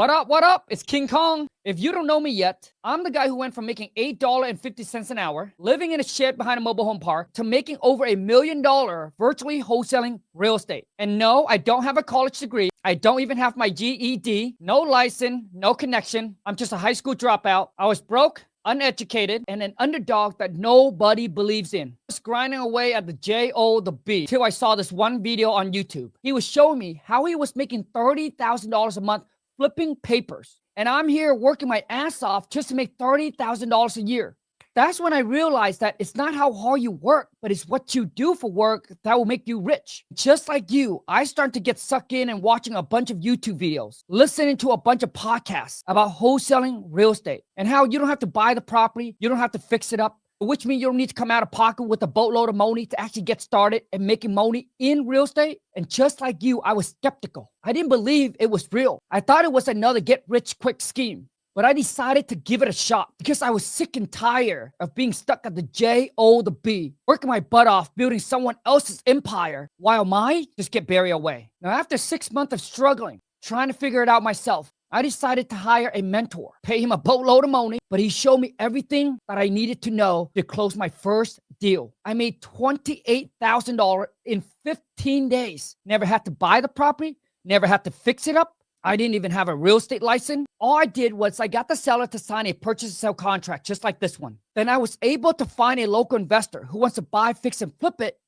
What up, what up? It's King Kong. If you don't know me yet, I'm the guy who went from making $8.50 an hour, living in a shed behind a mobile home park, to making over $1 million virtually wholesaling real estate. And no, I don't have a college degree. I don't even have my GED, no license, no connection. I'm just a high school dropout. I was broke, uneducated, and an underdog that nobody believes in. I was grinding away at the J-O-B till I saw this one video on YouTube. He was showing me how he was making $30,000 a month flipping papers. And I'm here working my ass off just to make $30,000 a year. That's when I realized that it's not how hard you work, but it's what you do for work that will make you rich. Just like you, I started to get sucked in and watching a bunch of YouTube videos, listening to a bunch of podcasts about wholesaling real estate and how you don't have to buy the property, you don't have to fix it up, which means you don't need to come out of pocket with a boatload of money to actually get started and making money in real estate. And just like you, I was skeptical. I didn't believe it was real. I thought it was another get-rich-quick scheme. But I decided to give it a shot because I was sick and tired of being stuck at the J-O-B, working my butt off building someone else's empire while mine just get buried away. Now, after 6 months of struggling, trying to figure it out myself, I decided to hire a mentor, pay him a boatload of money, but he showed me everything that I needed to know to close my first deal. I made $28,000 in 15 days. Never had to buy the property, never had to fix it up. I didn't even have a real estate license. All I did was I got the seller to sign a purchase and sale contract, just like this one. Then I was able to find a local investor who wants to buy, fix, and flip it.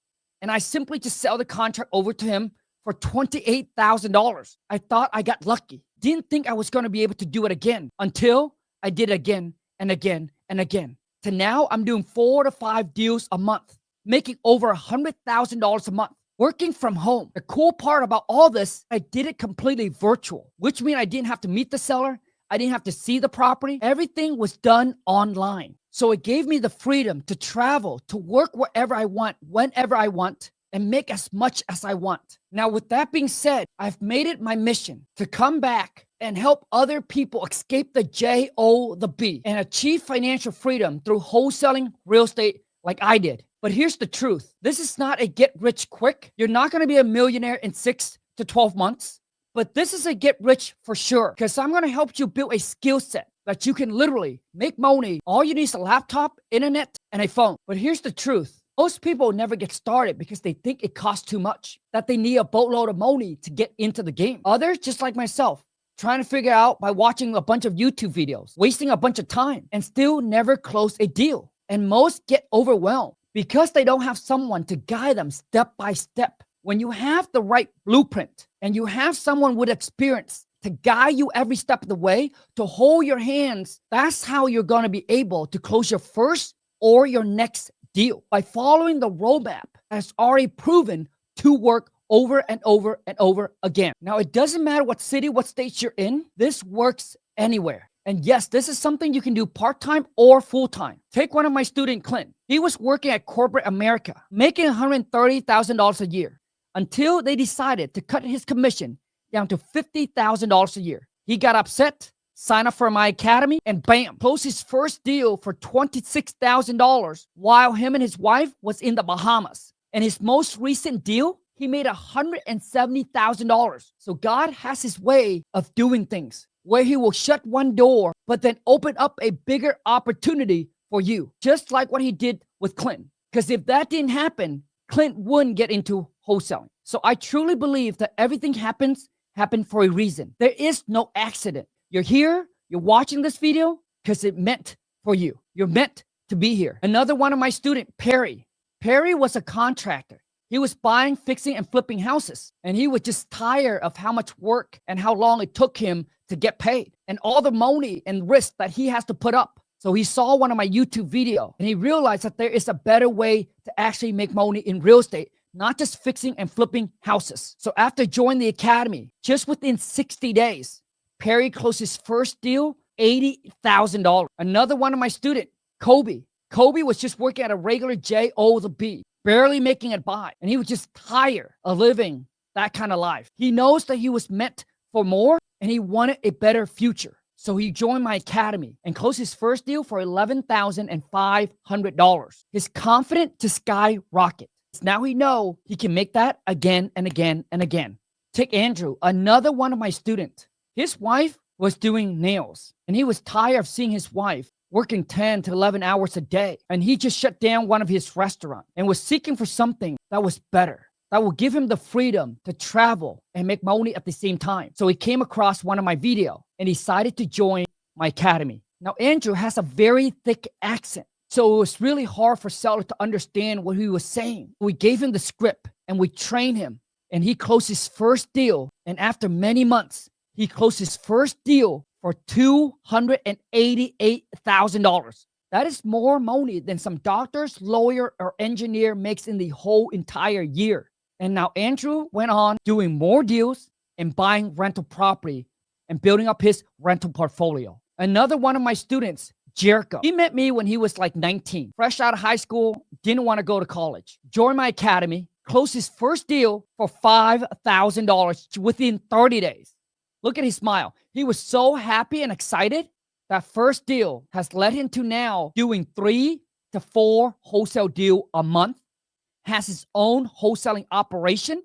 And I simply just sell the contract over to him for $28,000. I thought I got lucky. Didn't think I was going to be able to do it again until I did it again and again and again. To now, I'm doing 4 to 5 deals a month, making over $100,000 a month. Working from home. The cool part about all this, I did it completely virtual, which means I didn't have to meet the seller. I didn't have to see the property. Everything was done online. So it gave me the freedom to travel, to work wherever I want, whenever I want, and make as much as I want. Now, with that being said, I've made it my mission to come back and help other people escape the J-O-B and achieve financial freedom through wholesaling real estate like I did. But here's the truth. This is not a get rich quick. You're not going to be a millionaire in 6 to 12 months. But this is a get rich for sure, because I'm going to help you build a skill set that you can literally make money. All you need is a laptop, internet, and a phone. But here's the truth. Most people never get started because they think it costs too much, that they need a boatload of money to get into the game. Others, just like myself, trying to figure out by watching a bunch of YouTube videos, wasting a bunch of time, and still never close a deal. And most get overwhelmed because they don't have someone to guide them step by step. When you have the right blueprint and you have someone with experience to guide you every step of the way, to hold your hands, that's how you're going to be able to close your first or your next deal, by following the roadmap that's already proven to work over and over and over again. Now, it doesn't matter what city, what state you're in. This works anywhere. And yes, this is something you can do part-time or full-time. Take one of my students, Clint. He was working at corporate America, making $130,000 a year until they decided to cut his commission down to $50,000 a year. He got upset, signed up for my academy, and bam, closed his first deal for $26,000 while him and his wife was in the Bahamas. And his most recent deal, he made $170,000. So God has his way of doing things, where he will shut one door, but then open up a bigger opportunity for you, just like what he did with Clint. Because if that didn't happen, Clint wouldn't get into wholesaling. So I truly believe that everything happened for a reason. There is no accident. You're here, you're watching this video because it meant for you. You're meant to be here. Another one of my students, Perry. Perry was a contractor. He was buying, fixing, and flipping houses. And he was just tired of how much work and how long it took him to get paid and all the money and risk that he has to put up. So he saw one of my YouTube videos and he realized that there is a better way to actually make money in real estate, not just fixing and flipping houses. So after joining the academy, just within 60 days, Perry closed his first deal, $80,000. Another one of my students, Kobe. Kobe was just working at a regular J-O-B, barely making it by. And he was just tired of living that kind of life. He knows that he was meant for more and he wanted a better future. So he joined my academy and closed his first deal for $11,500. His confidence to skyrocket. Now he knows he can make that again and again and again. Take Andrew, another one of my students. His wife was doing nails, and he was tired of seeing his wife working 10 to 11 hours a day. And he just shut down one of his restaurants and was seeking for something that was better, that will give him the freedom to travel and make money at the same time. So he came across one of my videos and decided to join my academy. Now, Andrew has a very thick accent, so it was really hard for seller to understand what he was saying. We gave him the script and we trained him, and he closed his first deal. And after many months, he closed his first deal for $288,000. That is more money than some doctors, lawyer, or engineer makes in the whole entire year. And now Andrew went on doing more deals and buying rental property and building up his rental portfolio. Another one of my students, Jericho, he met me when he was like 19, fresh out of high school, didn't want to go to college, joined my academy, closed his first deal for $5,000 within 30 days. Look at his smile. He was so happy and excited. That first deal has led him to now doing 3 to 4 wholesale deals a month, has his own wholesaling operation,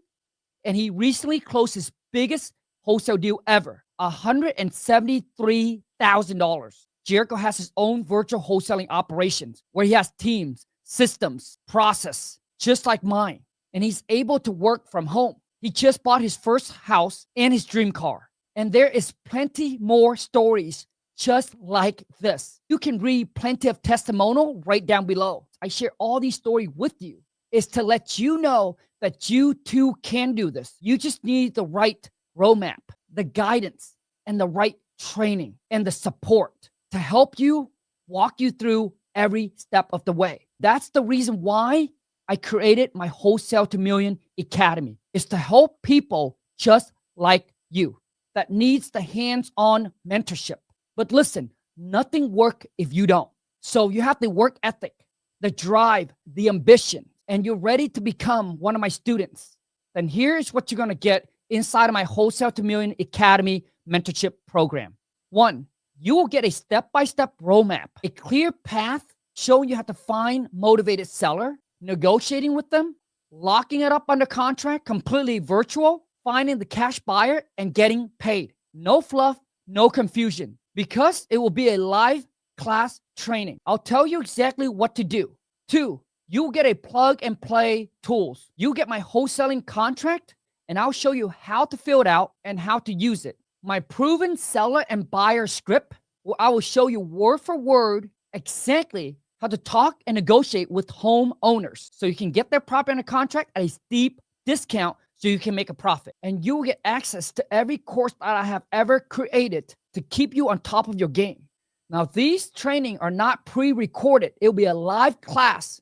and he recently closed his biggest wholesale deal ever, $173,000. Jericho has his own virtual wholesaling operations where he has teams, systems, process, just like mine, and he's able to work from home. He just bought his first house and his dream car. And there is plenty more stories just like this. You can read plenty of testimonial right down below. I share all these stories with you is to let you know that you too can do this. You just need the right roadmap, the guidance, and the right training and the support to help you walk you through every step of the way. That's the reason why I created my Wholesale to Million Academy, is to help people just like you that needs the hands-on mentorship. But listen, nothing works if you don't. So you have the work ethic, the drive, the ambition, and you're ready to become one of my students. Then here's what you're going to get inside of my Wholesale to Million Academy mentorship program. 1, you will get a step-by-step roadmap, a clear path showing you how to find motivated seller, negotiating with them, locking it up under contract, completely virtual, finding the cash buyer, and getting paid. No fluff, no confusion, because it will be a live class training. I'll tell you exactly what to do. 2, you'll get a plug and play tools. You get my wholesaling contract, and I'll show you how to fill it out and how to use it. My proven seller and buyer script, where I will show you word for word exactly how to talk and negotiate with homeowners so you can get their property under contract at a steep discount so you can make a profit. And you will get access to every course that I have ever created to keep you on top of your game. Now, these trainings are not pre-recorded. It will be a live class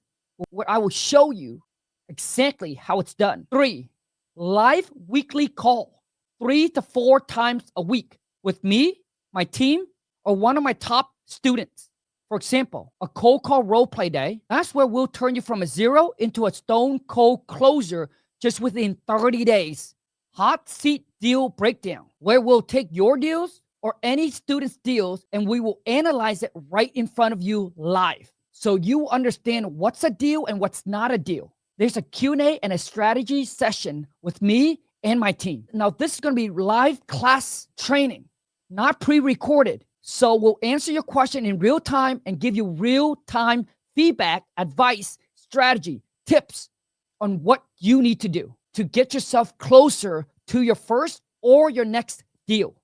where I will show you exactly how it's done. 3, live weekly call, 3 to 4 times a week with me, my team, or one of my top students. For example, a cold call role play day. That's where we'll turn you from a zero into a stone cold closer just within 30 days. Hot seat deal breakdown, where we'll take your deals or any student's deals and we will analyze it right in front of you live, so you understand what's a deal and what's not a deal. There's a Q&A and a strategy session with me and my team. Now, this is going to be live class training, not pre-recorded. So we'll answer your question in real time and give you real-time feedback, advice, strategy, tips on what you need to do to get yourself closer to your first or your next deal.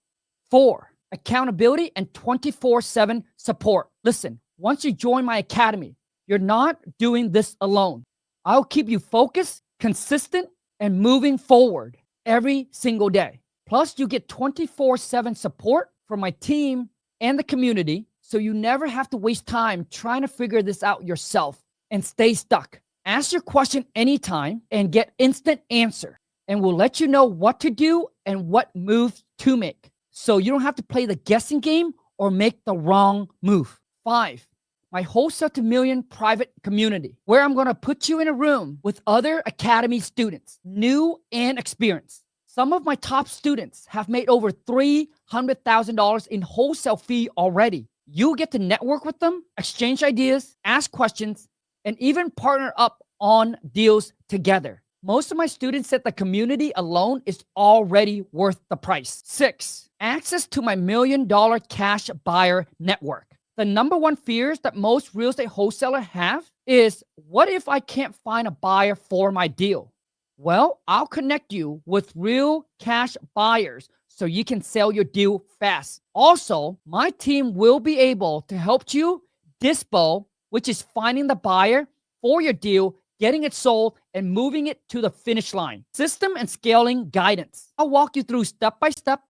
4, accountability and 24/7 support. Listen, once you join my academy, you're not doing this alone. I'll keep you focused, consistent, and moving forward every single day. Plus, you get 24/7 support from my team and the community, so you never have to waste time trying to figure this out yourself and stay stuck. Ask your question anytime and get instant answer, and we'll let you know what to do and what moves to make, so you don't have to play the guessing game or make the wrong move. 5, my Wholesale to Million private community, where I'm going to put you in a room with other academy students, new and experienced. Some of my top students have made over $300,000 in wholesale fee already. You'll get to network with them, exchange ideas, ask questions, and even partner up on deals together. Most of my students said the community alone is already worth the price. 6, access to my $1 million cash buyer network. The number one fears that most real estate wholesalers have is, what if I can't find a buyer for my deal? Well, I'll connect you with real cash buyers so you can sell your deal fast. Also, my team will be able to help you dispo, which is finding the buyer for your deal, getting it sold, and moving it to the finish line. System and scaling guidance. I'll walk you through step by step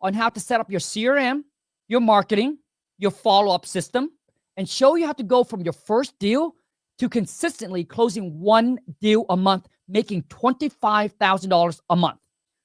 on how to set up your CRM, your marketing, your follow-up system, and show you how to go from your first deal to consistently closing one deal a month, making $25,000 a month.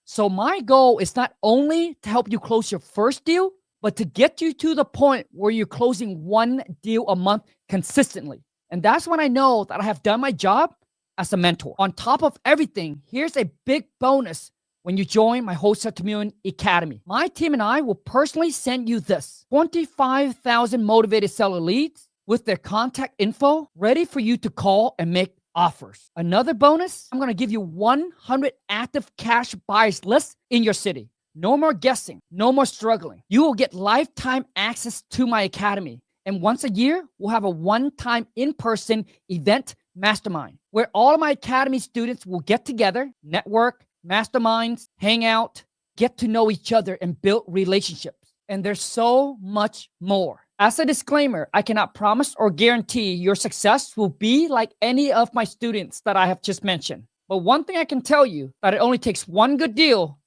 So my goal is not only to help you close your first deal, but to get you to the point where you're closing one deal a month consistently. And that's when I know that I have done my job as a mentor. On top of everything, here's a big bonus when you join my Wholesale Community Academy. My team and I will personally send you this: 25,000 motivated seller leads with their contact info ready for you to call and make offers. Another bonus, I'm going to give you 100 active cash buyers lists in your city. No more guessing, no more struggling. You will get lifetime access to my academy. And once a year, we'll have a one-time in-person event mastermind where all of my academy students will get together, network, masterminds, hang out, get to know each other, and build relationships. And there's so much more. As a disclaimer, I cannot promise or guarantee your success will be like any of my students that I have just mentioned. But one thing I can tell you, that it only takes one good deal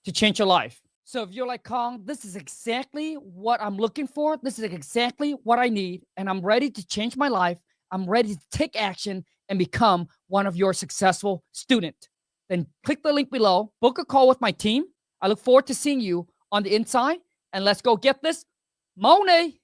to change your life. So if you're like, Kong, this is exactly what I'm looking for, this is exactly what I need, and I'm ready to change my life, I'm ready to take action and become one of your successful students, then click the link below, book a call with my team. I look forward to seeing you on the inside, and let's go get this money.